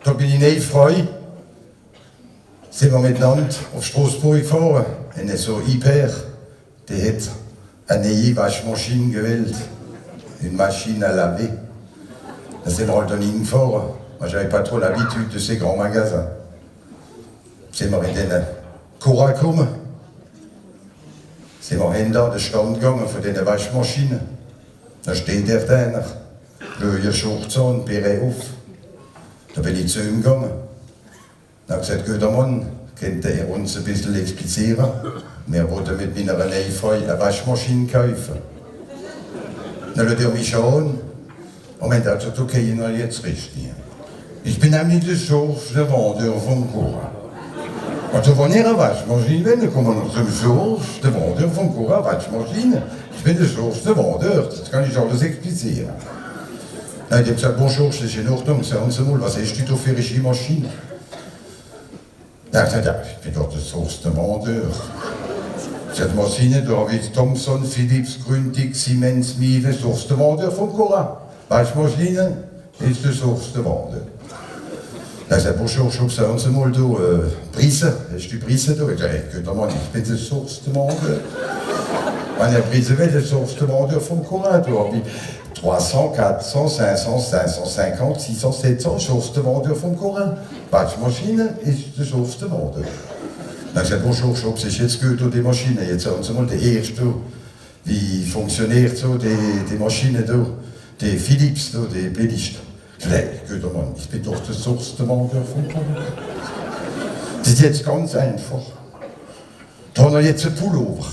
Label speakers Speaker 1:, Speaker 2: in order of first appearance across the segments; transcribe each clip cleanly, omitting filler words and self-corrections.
Speaker 1: Da bin ich nicht frei. Sind wir miteinander auf Straßburg gefahren. Eine so Hyper, die hat eine neue Waschmaschine gewählt. Une machine à laver. Da sind wir halt dann hingefahren. Moi, j'avais pas trop l'habitude de ces grands magasins. Sind wir in den Cora gekommen. Sind wir hinter den Stand gegangen von diesen Waschmaschinen. Da steht der einer, blöde Schurze und Beret auf. Da bin ich zu ihm gegangen. Da habe ich gesagt, guter Mann, könnte er uns ein bisschen explizieren? Wir wollten mit meiner neuen Frau eine Waschmaschine kaufen. Dann schaut er mich an und meinte, also, du kennst ihn jetzt richtig. Ich bin nämlich der Source, der Vendeur von Cora. Also, wenn ihr eine Waschmaschine wollt, dann kommen wir zum Source, der Vendeur von Cora Waschmaschine. Ich bin der Source, der Vendeur, das kann ich alles explizieren. Dann hat er gesagt, bonjour, c'est in Ordnung, sagen Sie mal, was hast du da für eine Maschine? Dann hat er gesagt, ja, ich bin doch der Source, der Vendeur. Cette Maschine, da habe ich Thomson, Philips, Grundig, Siemens, Miele, Source de Vendeur von Cora. Waschmaschine ist der Source de Vendeur. Dann sagt er, bonjour, sagen Sie mal, du, Prise, hast du Prise da? Ich sage, hey, guter Mann, ich bin der Source de Vendeur. Wenn er Prise will, der Source de Vendeur von Cora, da habe ich 300, 400, 500, 550, 600, 700 Source de Vendeur von Cora. Waschmaschine ist der Source de Vendeur. Dann habe ich gesagt, bonjour, Schubs, ist jetzt gut, die Maschine. Jetzt sagen Sie mal, die erste, wie funktioniert so die Maschine da, die Philips, da, die billigste. Nein, guter Mann, ich bin doch der Source de Vendeur von Cora. Das ist jetzt ganz einfach. Da haben wir jetzt einen Pullover.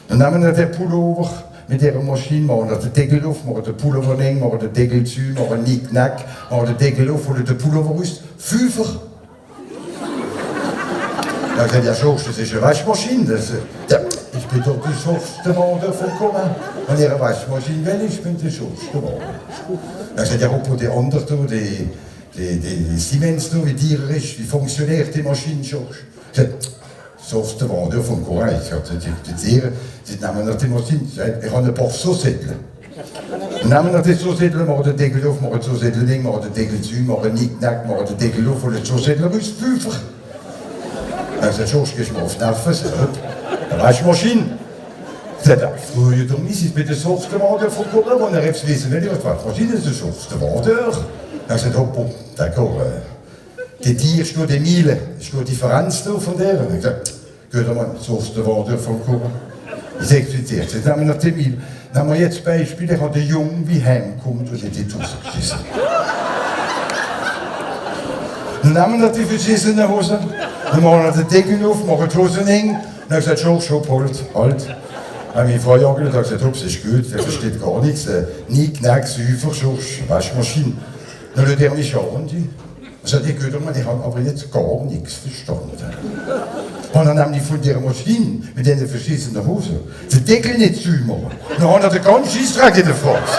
Speaker 1: Dann nehmen wir den Pullover mit dieser Maschine, machen wir den Deckel auf, machen den Pullover eng, machen den Deckel zu, machen Nick-Nack, machen den Deckel auf, holen den Pullover raus. Fünfer. Dann sagt er, ja, Schorsch, das ist eine Waschmaschine. Ja, ich bin doch der Source de Vendeur von Cora. Wenn ihr eine Waschmaschine will, ich bin der Source de Vendeur. Dann sagt er, ob die anderen, die Siemens, wie teuer ist, wie funktioniert die Maschine, Schorsch? Source de Vendeur von Cora. Ich habe sie nehmen nach die Maschine, ich habe ein paar Sausättel. Dann nehmen wir die Sausättel, machen den Deckel auf, machen den Sausättel eng, machen den Deckel zu, machen Nick-Nack, machen den Deckel auf, holen den Sausättel raus, Fünfer. Dann sagt Schorsch, gehst du mal auf die Nerven, eine Waschmaschine. Sagt er, früher doch nicht, ich bin der Source de Vendeur von Cora, wenn er jetzt wissen will, was Waschmaschine ist, der Source de Vendeur. Dann sagt er, oh, d'accord, die Tiere ist nur die Miele, ist nur die Differenz da von der. Und ich gesagt, guter Mann, Source de Vendeur von Cora. Ich expliziert, jetzt nehmen wir noch die Miele. Dann haben wir jetzt Beispiel, ich habe den Jungen, wie heimkommt und die Tusse geschissen. Dann nehmen wir die verschissene Hose, dann machen wir den Deckel auf, machen die Hosen eng. Dann habe ich gesagt, Schub, halt. Dann habe ich meine Frau angeschaut und gesagt, Ups, ist gut, der versteht gar nichts. Nick-Nack, Süfer, Schorsch, Waschmaschine. Dann schaut er mich an und ich sagte, guter Mann, ich habe aber jetzt gar nichts verstanden. Und dann haben die von der Maschine mit den verschissenen Hosen den Deckel nicht zu machen. Dann haben wir den ganzen Scheissdreck in der Fass.